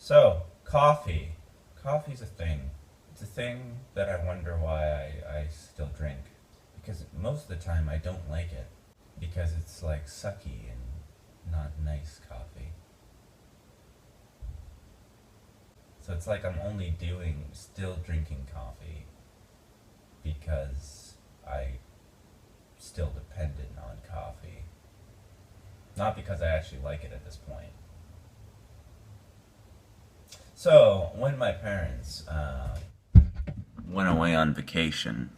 So, coffee. Coffee's a thing. It's a thing that I wonder why I still drink. Because most of the time I don't like it. Because it's like sucky and not nice coffee. So it's like I'm only still drinking coffee because I still dependent on coffee. Not because I actually like it at this point. So, when my parents went away on vacation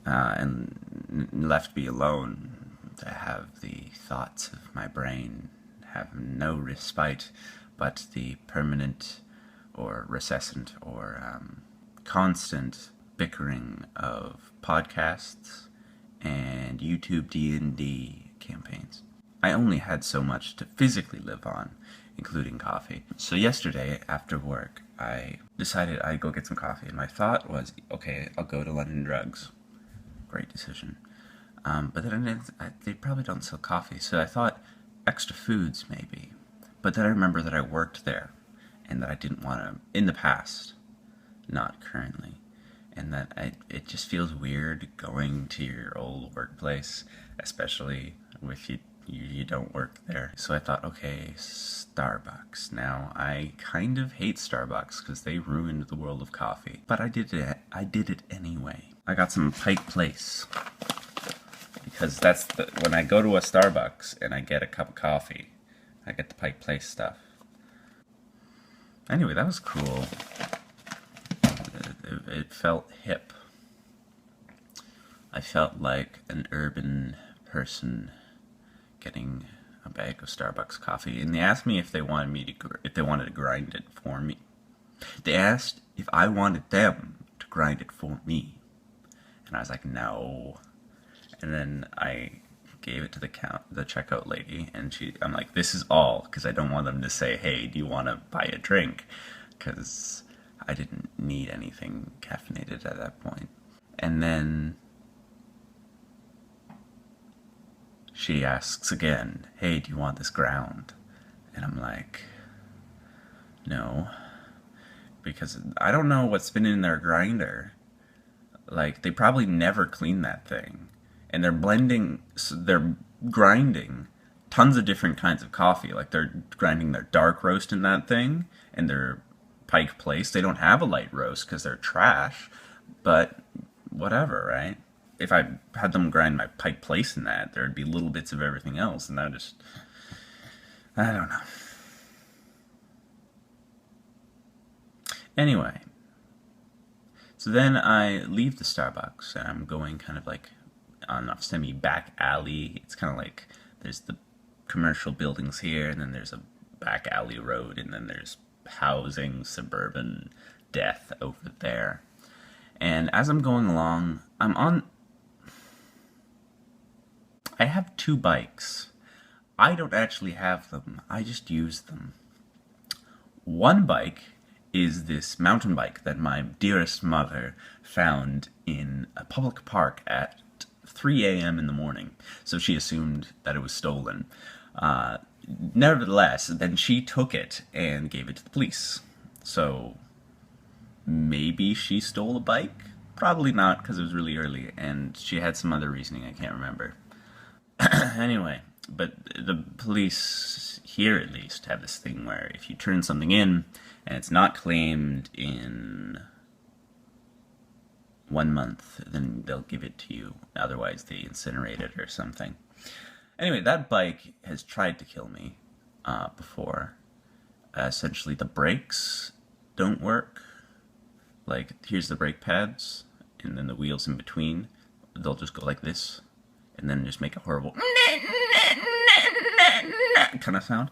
and left me alone to have the thoughts of my brain have no respite but the permanent or recessant or constant bickering of podcasts and YouTube D&D campaigns. I only had so much to physically live on, including coffee. So yesterday, after work, I decided I'd go get some coffee. And my thought was, okay, I'll go to London Drugs. Great decision. But then they probably don't sell coffee. So I thought Extra Foods, maybe. But then I remember that I worked there. And that I didn't want to, in the past, not currently. And that it just feels weird going to your old workplace, especially if you don't work there. So I thought, okay, Starbucks. Now, I kind of hate Starbucks because they ruined the world of coffee. But I did it anyway. I got some Pike Place. Because when I go to a Starbucks and I get a cup of coffee, I get the Pike Place stuff. Anyway, that was cool. It felt hip. I felt like an urban person getting a bag of Starbucks coffee, and they asked me if they wanted to grind it for me. They asked if I wanted them to grind it for me, and I was like, no. And then I gave it to the checkout lady, and I'm like, this is all, because I don't want them to say, hey, do you want to buy a drink? Because I didn't need anything caffeinated at that point. And then she asks again, hey, do you want this ground? And I'm like, no, because I don't know what's been in their grinder. Like, they probably never clean that thing. And they're grinding tons of different kinds of coffee. Like, they're grinding their dark roast in that thing, and their Pike Place. They don't have a light roast because they're trash, but whatever, right? If I had them grind my Pike Place in that, there'd be little bits of everything else, and I don't know. Anyway, so then I leave the Starbucks, and I'm going kind of like on a semi-back alley. It's kind of like there's the commercial buildings here, and then there's a back alley road, and then there's housing, suburban death over there. And as I'm going along, I have two bikes. I don't actually have them. I just use them. One bike is this mountain bike that my dearest mother found in a public park at 3 a.m. in the morning. So she assumed that it was stolen. Nevertheless, then she took it and gave it to the police. So maybe she stole a bike? Probably not, because it was really early, and she had some other reasoning I can't remember. Anyway, but the police here at least have this thing where if you turn something in and it's not claimed in 1 month, then they'll give it to you. Otherwise, they incinerate it or something. Anyway, that bike has tried to kill me before. Essentially, the brakes don't work. Like, here's the brake pads, and then the wheels in between. They'll just go like this, and then just make a horrible kind of sound.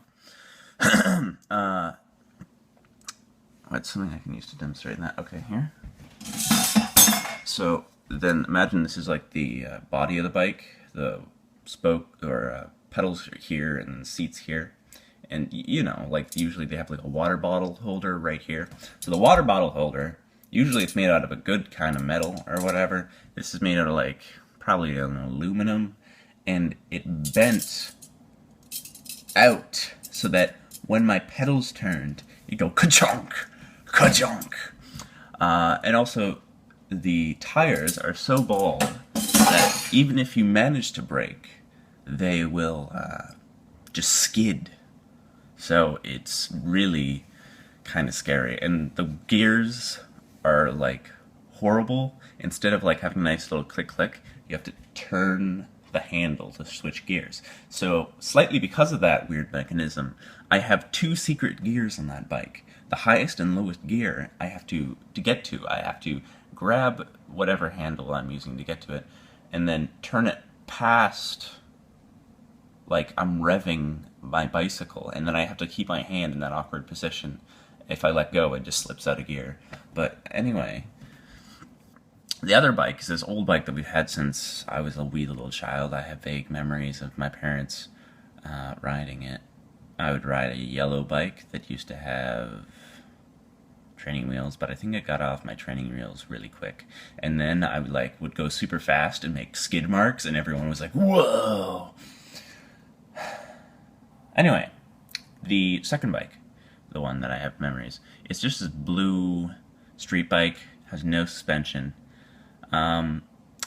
What's something I can use to demonstrate that? Okay, here. So then imagine this is like the body of the bike, the spoke or pedals are here and seats here. And you know, like usually they have like a water bottle holder right here. So the water bottle holder, usually it's made out of a good kind of metal or whatever. This is made out of like probably an aluminum, and it bent out so that when my pedals turned, You go ka-chonk, ka-chonk. And also, the tires are so bald that even if you manage to brake, they will just skid. So it's really kind of scary. And the gears are like horrible. Instead of like having a nice little click click, you have to turn the handle to switch gears. So slightly because of that weird mechanism, I have two secret gears on that bike. The highest and lowest gear I have to get to, I have to grab whatever handle I'm using to get to it, and then turn it past, like I'm revving my bicycle, and then I have to keep my hand in that awkward position. If I let go, it just slips out of gear. But anyway, the other bike is this old bike that we've had since I was a wee little child. I have vague memories of my parents riding it. I would ride a yellow bike that used to have training wheels, but I think I got off my training wheels really quick. And then I would go super fast and make skid marks, and everyone was like, whoa! Anyway, the second bike, the one that I have memories, it's just this blue street bike, has no suspension. And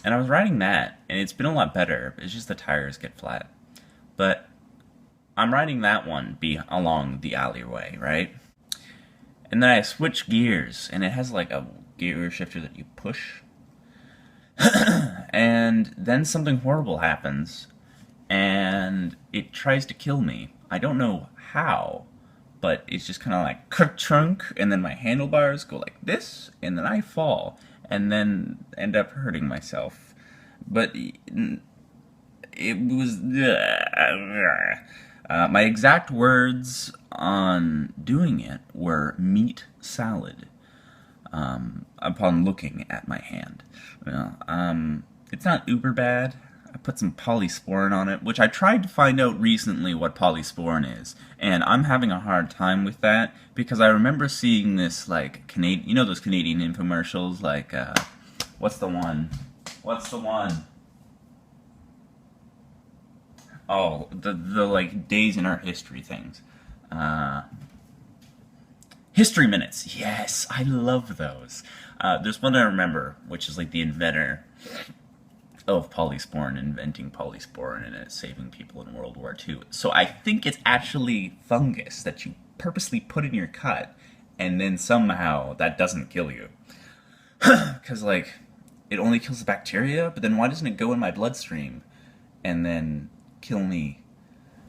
I was riding that, and it's been a lot better. It's just the tires get flat. But I'm riding that one along the alleyway, right? And then I switch gears, and it has like a gear shifter that you push. And then something horrible happens, and it tries to kill me. I don't know how, but it's just kind of like ka-chunk, and then my handlebars go like this, and then I fall, and then end up hurting myself. But it was... my exact words on doing it were meat salad upon looking at my hand. It's not uber bad. I put some polysporin on it, which I tried to find out recently what polysporin is, and I'm having a hard time with that because I remember seeing this like those Canadian infomercials, like what's the one? Oh, the like days in our history things. History minutes. Yes, I love those. There's one I remember, which is like the inventor of polysporin, inventing polysporin and it saving people in World War II. So I think it's actually fungus that you purposely put in your cut, and then somehow that doesn't kill you. Because like, it only kills the bacteria, but then why doesn't it go in my bloodstream and then kill me?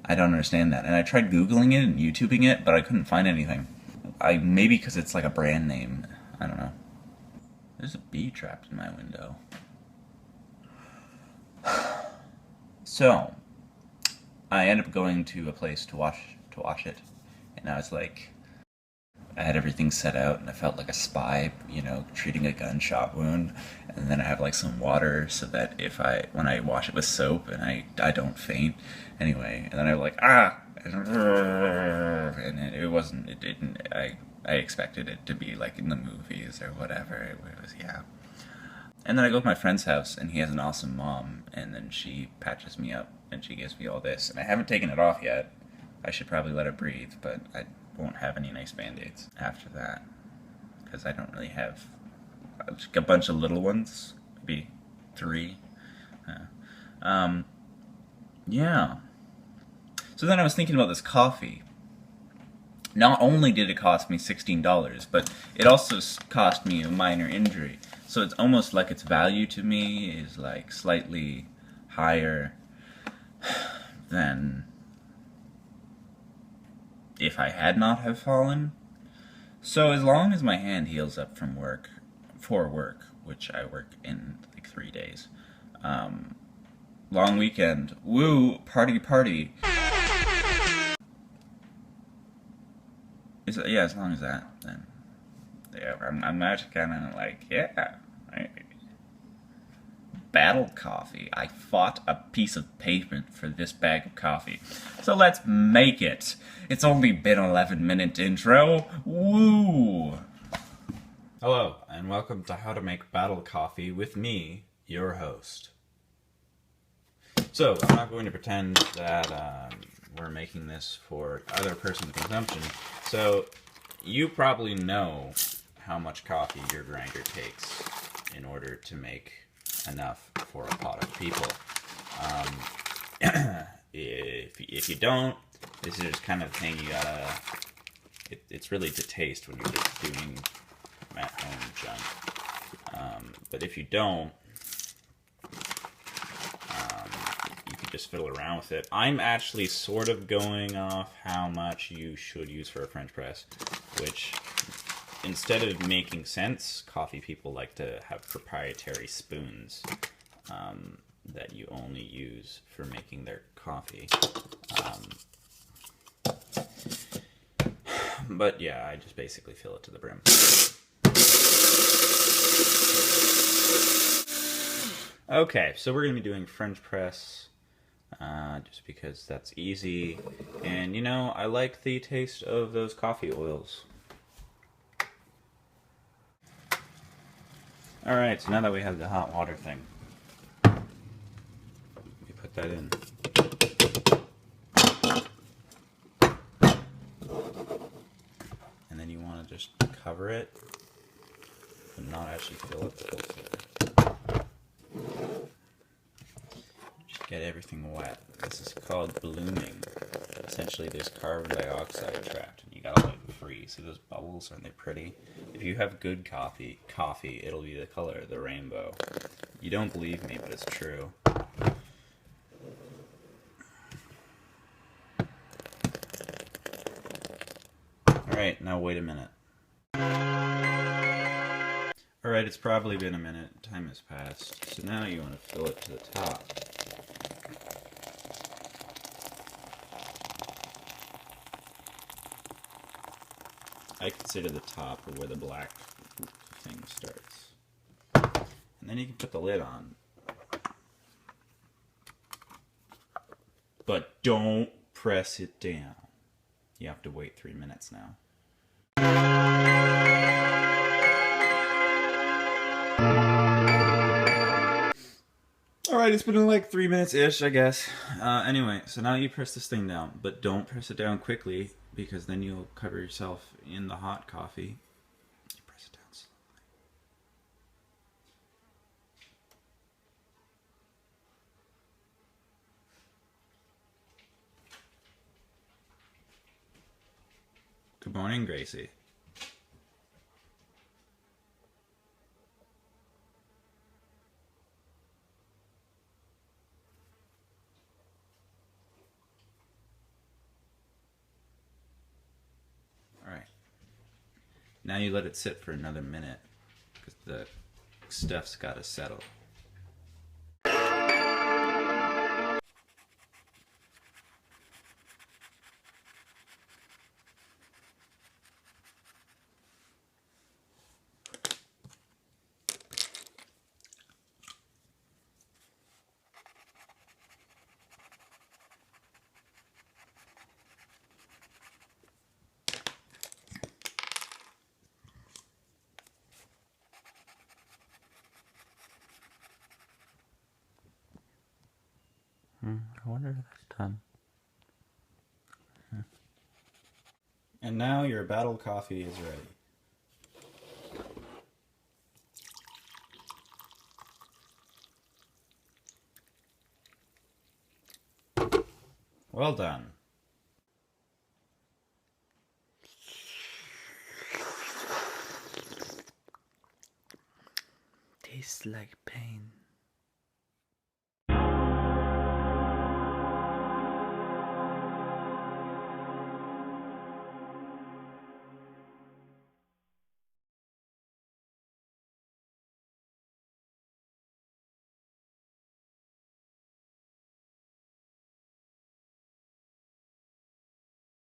I don't understand that. And I tried Googling it and YouTubing it, but I couldn't find anything. Maybe because it's like a brand name. I don't know. There's a bee trapped in my window. So, I ended up going to a place to wash it, and I was like, I had everything set out, and I felt like a spy, treating a gunshot wound, and then I have like some water so that when I wash it with soap, and I don't faint, anyway, and then I'm like, and it didn't, I expected it to be like in the movies or whatever, it was, yeah. And then I go to my friend's house, and he has an awesome mom, and then she patches me up, and she gives me all this, and I haven't taken it off yet. I should probably let it breathe, but I won't have any nice Band-Aids after that, because I don't really have a bunch of little ones, maybe 3. Yeah. So then I was thinking about this coffee. Not only did it cost me $16, but it also cost me a minor injury. So it's almost like its value to me is like slightly higher than if I had not have fallen. So as long as my hand heals up from work, which I work in like 3 days, long weekend, woo, party. Yeah, as long as that, then yeah, I'm actually kind of like, yeah. Battle coffee. I fought a piece of pavement for this bag of coffee. So let's make it. It's only been 11-minute intro. Woo! Hello, and welcome to How to Make Battle Coffee with me, your host. So, I'm not going to pretend that we're making this for other person's consumption. So, you probably know how much coffee your grinder takes in order to make enough for a pot of people. If you don't, this is just kind of thing you gotta. It's really to taste when you're just doing at home junk. But if you don't, you can just fiddle around with it. I'm actually sort of going off how much you should use for a French press, which, instead of making sense, coffee people like to have proprietary spoons that you only use for making their coffee. But yeah, I just basically fill it to the brim. Okay, so we're going to be doing French press, just because that's easy. And, you know, I like the taste of those coffee oils. Alright, so now that we have the hot water thing, we put that in. And then you want to just cover it, but not actually fill it with filter. Just get everything wet. This is called blooming. Essentially, there's carbon dioxide trapped, and you gotta let it free. See those bubbles? Aren't they pretty? If you have good coffee, it'll be the color of the rainbow. You don't believe me, but it's true. Alright, now wait a minute. Alright, it's probably been a minute. Time has passed. So now you want to fill it to the top. I consider the top where the black thing starts. And then you can put the lid on. But don't press it down. You have to wait 3 minutes now. Alright, it's been like 3 minutes-ish, I guess. Anyway, so now you press this thing down, but don't press it down quickly, because then you'll cover yourself in the hot coffee. You press it down slowly. Good morning, Gracie. Alright. Now you let it sit for another minute, because the stuff's gotta settle. I wonder if that's done. And now your battle coffee is ready. Well done. Tastes like pain.